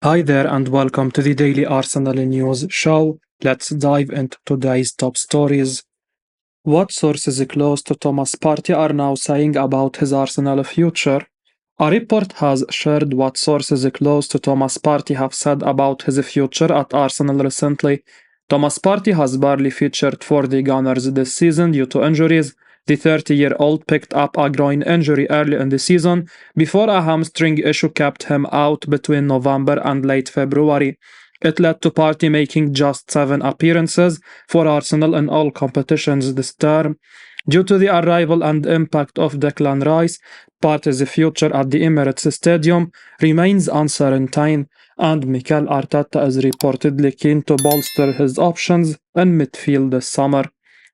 Hi there and welcome to the Daily Arsenal News Show. Let's dive into today's top stories. What sources close to Thomas Partey are now saying about his Arsenal future? A report has shared what sources close to Thomas Partey have said about his future at Arsenal recently. Thomas Partey has barely featured for the Gunners this season due to injuries. The 30-year-old picked up a groin injury early in the season before a hamstring issue kept him out between November and late February. It led to Partey making just 7 appearances for Arsenal in all competitions this term. Due to the arrival and impact of Declan Rice, Partey's future at the Emirates Stadium remains uncertain, and Mikel Arteta is reportedly keen to bolster his options in midfield this summer.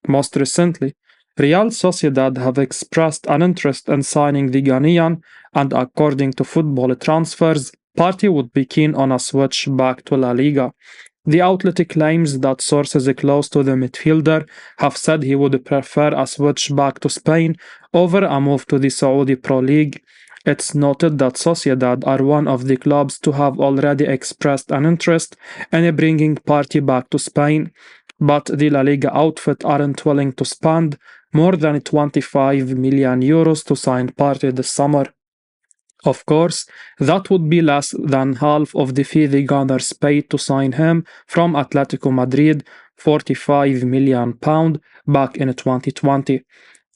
Most recently, Real Sociedad have expressed an interest in signing the Ghanaian, and according to Football Transfers, Partey would be keen on a switch back to La Liga. The outlet claims that sources close to the midfielder have said he would prefer a switch back to Spain over a move to the Saudi Pro League. It's noted that Sociedad are one of the clubs to have already expressed an interest in bringing Partey back to Spain, but the La Liga outfit aren't willing to spend more than 25 million euros to sign Partey this summer. Of course, that would be less than half of the fee the Gunners paid to sign him from Atletico Madrid, £45 million back in 2020.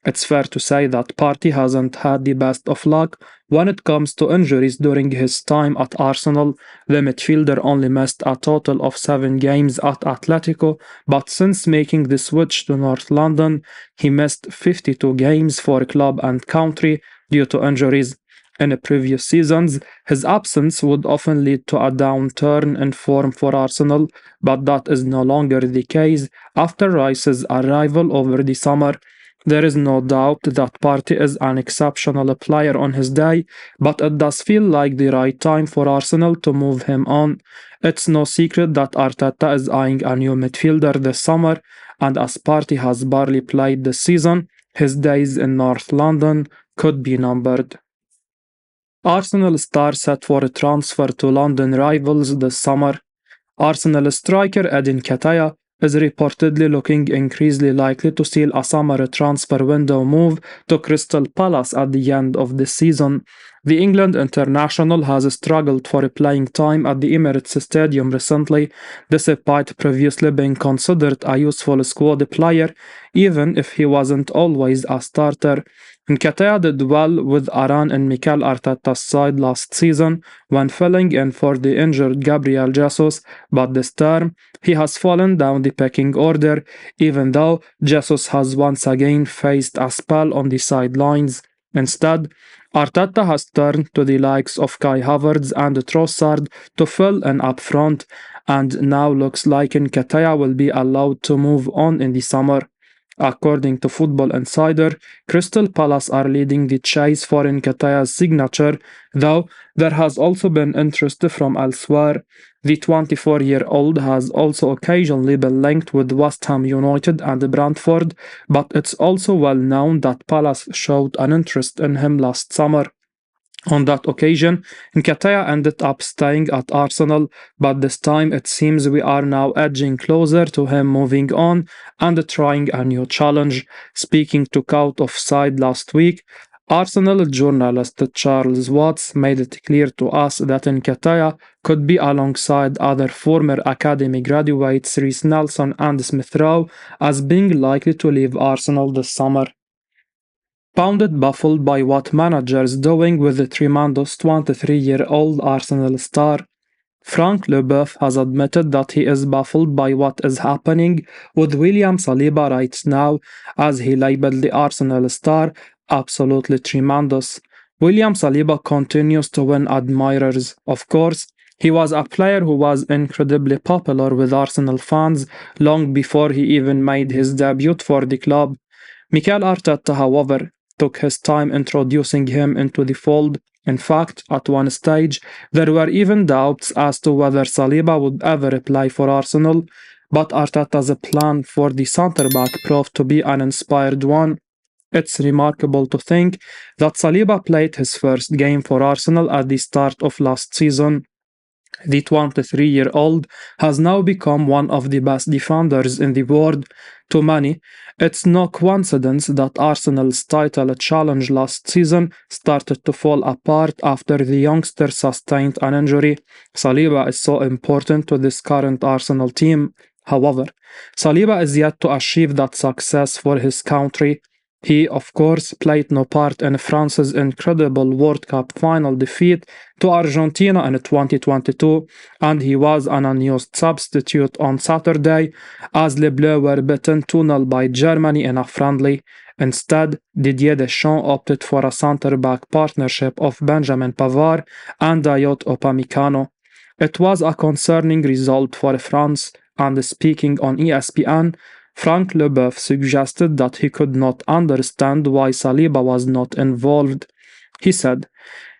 It's fair to say that Partey hasn't had the best of luck when it comes to injuries during his time at Arsenal. The midfielder only missed a total of 7 games at Atletico, but since making the switch to North London, he missed 52 games for club and country due to injuries. In previous seasons, his absence would often lead to a downturn in form for Arsenal, but that is no longer the case after Rice's arrival over the summer. There is no doubt that Partey is an exceptional player on his day, but it does feel like the right time for Arsenal to move him on. It's no secret that Arteta is eyeing a new midfielder this summer, and as Partey has barely played this season, his days in North London could be numbered. Arsenal star set for a transfer to London rivals this summer. Arsenal striker Eddie Nketiah is reportedly looking increasingly likely to seal a summer transfer window move to Crystal Palace at the end of the season. The England international has struggled for playing time at the Emirates Stadium recently, despite previously being considered a useful squad player, even if he wasn't always a starter. Nketiah did well with a run in Mikel Arteta's side last season when filling in for the injured Gabriel Jesus, but this term he has fallen down the pecking order, even though Jesus has once again faced a spell on the sidelines. Instead, Arteta has turned to the likes of Kai Havertz and Trossard to fill in up front, and now looks like Nketiah will be allowed to move on in the summer. According to Football Insider, Crystal Palace are leading the chase for Nketiah's signature, though there has also been interest from elsewhere. The 24-year-old has also occasionally been linked with West Ham United and Brentford, but it's also well known that Palace showed an interest in him last summer. On that occasion, Nketiah ended up staying at Arsenal, but this time it seems we are now edging closer to him moving on and trying a new challenge. Speaking to Out of Side last week, Arsenal journalist Charles Watts made it clear to us that Nketiah could be alongside other former academy graduates Reece Nelson and Smith Rowe as being likely to leave Arsenal this summer. Pundit baffled by what managers doing with the tremendous 23-year-old Arsenal star. Frank Leboeuf has admitted that he is baffled by what is happening with William Saliba right now, as he labeled the Arsenal star absolutely tremendous. William Saliba continues to win admirers. Of course, he was a player who was incredibly popular with Arsenal fans long before he even made his debut for the club. Mikel Arteta, however, took his time introducing him into the fold. In fact, at one stage, there were even doubts as to whether Saliba would ever play for Arsenal, but Arteta's plan for the centre-back proved to be an inspired one. It's remarkable to think that Saliba played his first game for Arsenal at the start of last season. The 23-year-old has now become one of the best defenders in the world. To many, it's no coincidence that Arsenal's title challenge last season started to fall apart after the youngster sustained an injury. Saliba is so important to this current Arsenal team. However, Saliba is yet to achieve that success for his country. He, of course, played no part in France's incredible World Cup final defeat to Argentina in 2022, and he was an unused substitute on Saturday as Leboeuf were beaten 2-0 by Germany in a friendly. Instead, Didier Deschamps opted for a centre-back partnership of Benjamin Pavard and Dayot Upamecano. It was a concerning result for France, and speaking on ESPN, Frank Leboeuf suggested that he could not understand why Saliba was not involved. He said,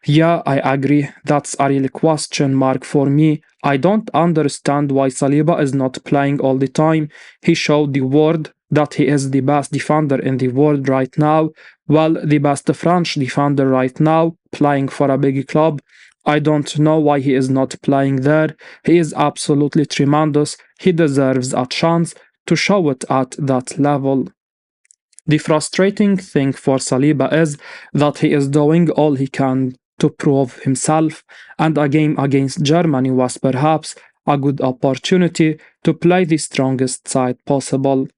"Yeah, I agree. That's a real question mark for me. I don't understand why Saliba is not playing all the time. He showed the world that he is the best defender in the world right now. Well, the best French defender right now, playing for a big club. I don't know why he is not playing there. He is absolutely tremendous. He deserves a chance to show it at that level." The frustrating thing for Saliba is that he is doing all he can to prove himself, and a game against Germany was perhaps a good opportunity to play the strongest side possible.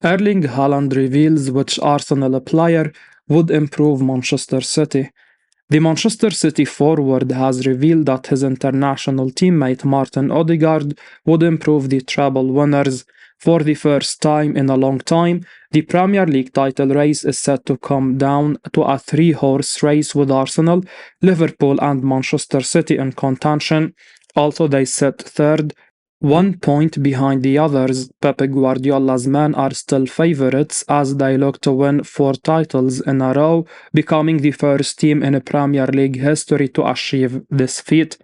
Erling Haaland reveals which Arsenal player would improve Manchester City. The Manchester City forward has revealed that his international teammate Martin Odegaard would improve the treble winners. For the first time in a long time, the Premier League title race is set to come down to a three-horse race with Arsenal, Liverpool and Manchester City in contention. Also, they sit third, 1 point behind the others. Pep Guardiola's men are still favourites as they look to win 4 titles in a row, becoming the first team in Premier League history to achieve this feat.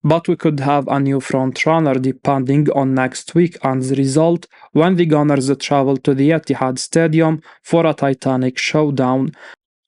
But we could have a new frontrunner depending on next weekend's result when the Gunners travel to the Etihad Stadium for a titanic showdown.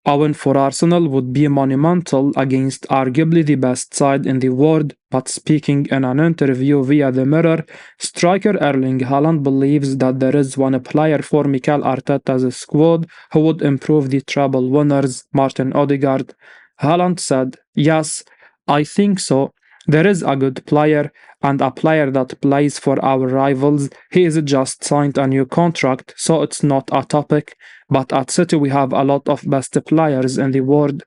A win for Arsenal would be monumental against arguably the best side in the world, but speaking in an interview via The Mirror, striker Erling Haaland believes that there is one player for Mikel Arteta's squad who would improve the treble winners, Martin Odegaard. Haaland said, "Yes, I think so. There is a good player, and a player that plays for our rivals. He is just signed a new contract, so it's not a topic. But at City we have a lot of best players in the world."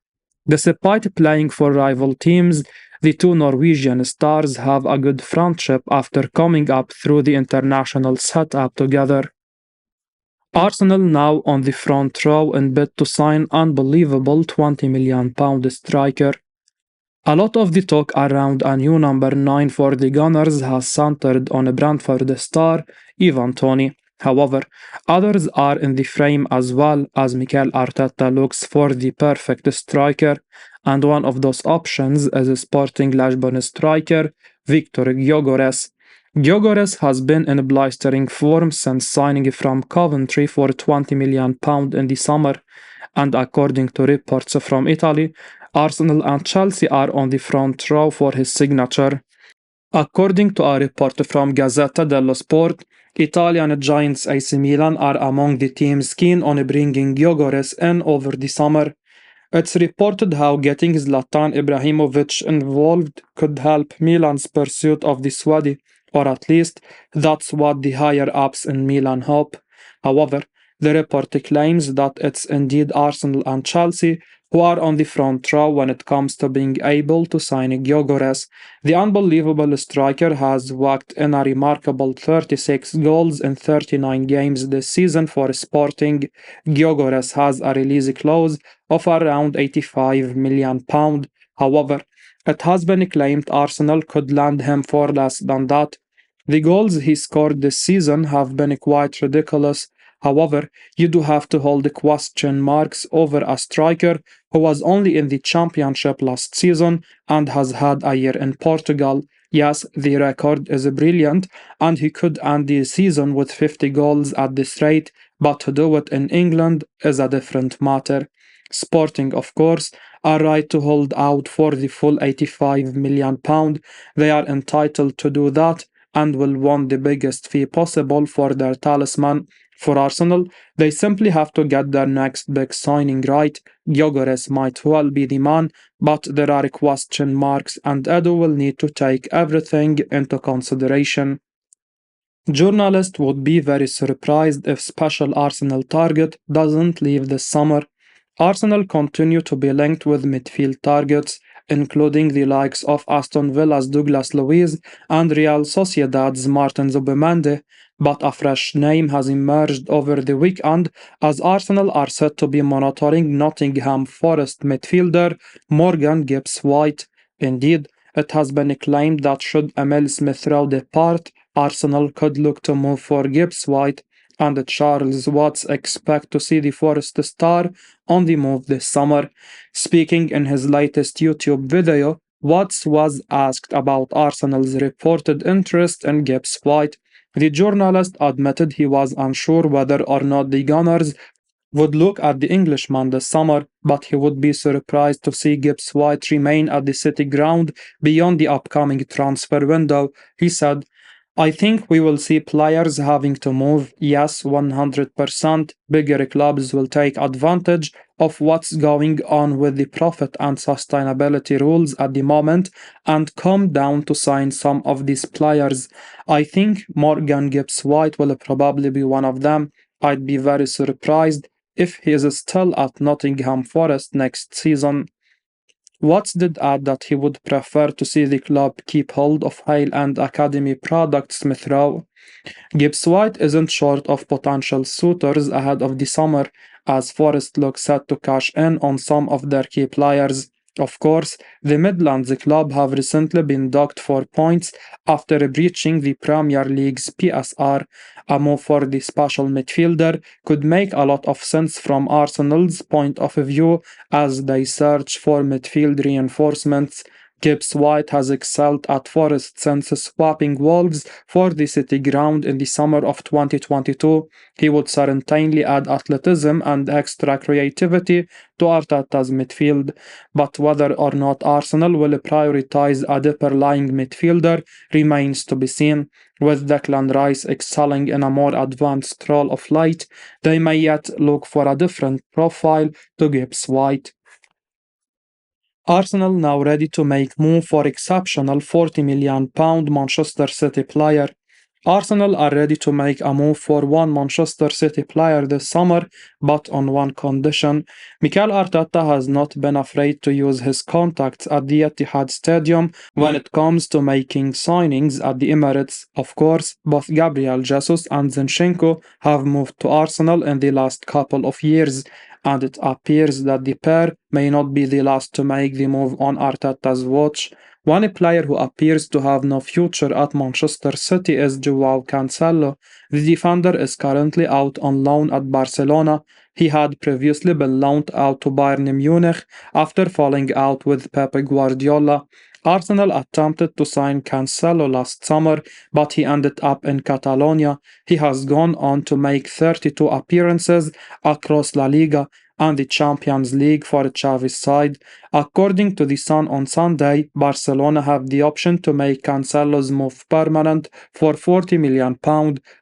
Despite playing for rival teams, the two Norwegian stars have a good friendship after coming up through the international setup together. Arsenal now on the front row in bid to sign unbelievable £20 million striker. A lot of the talk around a new number 9 for the Gunners has centered on a Brentford star, Ivan Toney. However, others are in the frame as well as Mikel Arteta looks for the perfect striker, and one of those options is Sporting Lisbon striker Victor Gyökeres. Gyökeres has been in blistering form since signing from Coventry for £20 million in the summer, and according to reports from Italy, Arsenal and Chelsea are on the front row for his signature. According to a report from Gazzetta dello Sport, Italian giants AC Milan are among the teams keen on bringing Gyökeres in over the summer. It's reported how getting Zlatan Ibrahimovic involved could help Milan's pursuit of the Swede, or at least that's what the higher-ups in Milan hope. However, the report claims that it's indeed Arsenal and Chelsea who are on the front row when it comes to being able to sign Gyökeres. The unbelievable striker has whacked in a remarkable 36 goals in 39 games this season for Sporting. Gyökeres has a release clause of around £85 million. However, it has been claimed Arsenal could land him for less than that. The goals he scored this season have been quite ridiculous. However, you do have to hold question marks over a striker who was only in the Championship last season and has had a year in Portugal. Yes, the record is brilliant, and he could end the season with 50 goals at this rate, but to do it in England is a different matter. Sporting, of course, a right to hold out for the full £85 million. They are entitled to do that and will want the biggest fee possible for their talisman. For Arsenal, they simply have to get their next big signing right. Gyökeres might well be the man, but there are question marks, and Edu will need to take everything into consideration. Journalists would be very surprised if special Arsenal target doesn't leave this summer. Arsenal continue to be linked with midfield targets, including the likes of Aston Villa's Douglas Luiz and Real Sociedad's Martin Zubimendi, but a fresh name has emerged over the weekend as Arsenal are said to be monitoring Nottingham Forest midfielder Morgan Gibbs-White. Indeed, it has been claimed that should Emil Smith-Rowe depart, Arsenal could look to move for Gibbs-White, and Charles Watts expect to see the Forest star on the move this summer. Speaking in his latest YouTube video, Watts was asked about Arsenal's reported interest in Gibbs-White. The journalist admitted he was unsure whether or not the Gunners would look at the Englishman this summer, but he would be surprised to see Gibbs-White remain at the City ground beyond the upcoming transfer window. He said, I think we will see players having to move. Yes, 100%. Bigger clubs will take advantage of what's going on with the profit and sustainability rules at the moment and come down to sign some of these players. I think Morgan Gibbs-White will probably be one of them. I'd be very surprised if he is still at Nottingham Forest next season. Watts did add that he would prefer to see the club keep hold of high-end academy product Smith-Rowe. Gibbs-White isn't short of potential suitors ahead of the summer, as Forest looks set to cash in on some of their key players. Of course, the Midlands club have recently been docked for points after breaching the Premier League's PSR. A move for the special midfielder could make a lot of sense from Arsenal's point of view as they search for midfield reinforcements. Gibbs-White has excelled at Forest since swapping Wolves for the City ground in the summer of 2022. He would certainly add athleticism and extra creativity to Arteta's midfield, but whether or not Arsenal will prioritize a deeper-lying midfielder remains to be seen. With Declan Rice excelling in a more advanced role of late, they may yet look for a different profile to Gibbs-White. Arsenal now ready to make move for exceptional £40 million Manchester City player. Arsenal are ready to make a move for one Manchester City player this summer, but on one condition. Mikel Arteta has not been afraid to use his contacts at the Etihad Stadium when it comes to making signings at the Emirates. Of course, both Gabriel Jesus and Zinchenko have moved to Arsenal in the last couple of years, and it appears that the pair may not be the last to make the move on Arteta's watch. One player who appears to have no future at Manchester City is Joao Cancelo. The defender is currently out on loan at Barcelona. He had previously been loaned out to Bayern Munich after falling out with Pep Guardiola. Arsenal attempted to sign Cancelo last summer, but he ended up in Catalonia. He has gone on to make 32 appearances across La Liga and the Champions League for Xavi's side. According to The Sun on Sunday, Barcelona have the option to make Cancelo's move permanent for £40 million.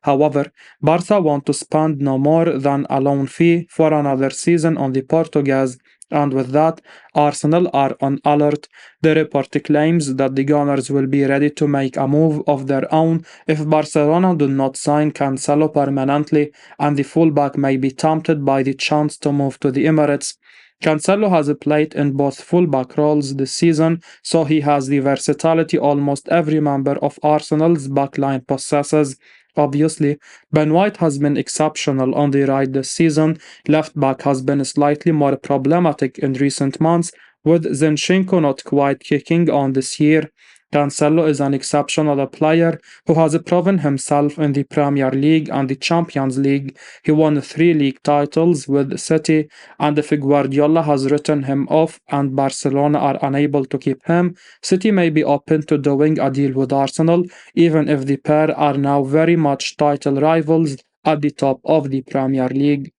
However, Barca want to spend no more than a loan fee for another season on the Portuguese. And with that, Arsenal are on alert. The report claims that the Gunners will be ready to make a move of their own if Barcelona do not sign Cancelo permanently, and the fullback may be tempted by the chance to move to the Emirates. Cancelo has played in both fullback roles this season, so he has the versatility almost every member of Arsenal's backline possesses. Obviously, Ben White has been exceptional on the right this season. Left back has been slightly more problematic in recent months, with Zinchenko not quite kicking on this year. Cancelo is an exceptional player who has proven himself in the Premier League and the Champions League. He won 3 league titles with City, and if Guardiola has written him off and Barcelona are unable to keep him, City may be open to doing a deal with Arsenal, even if the pair are now very much title rivals at the top of the Premier League.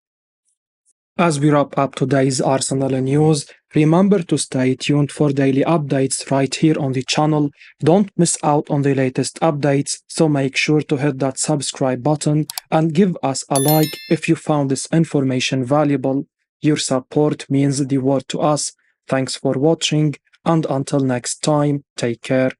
As we wrap up today's Arsenal news, remember to stay tuned for daily updates right here on the channel. Don't miss out on the latest updates, so make sure to hit that subscribe button and give us a like if you found this information valuable. Your support means the world to us. Thanks for watching, and until next time, take care.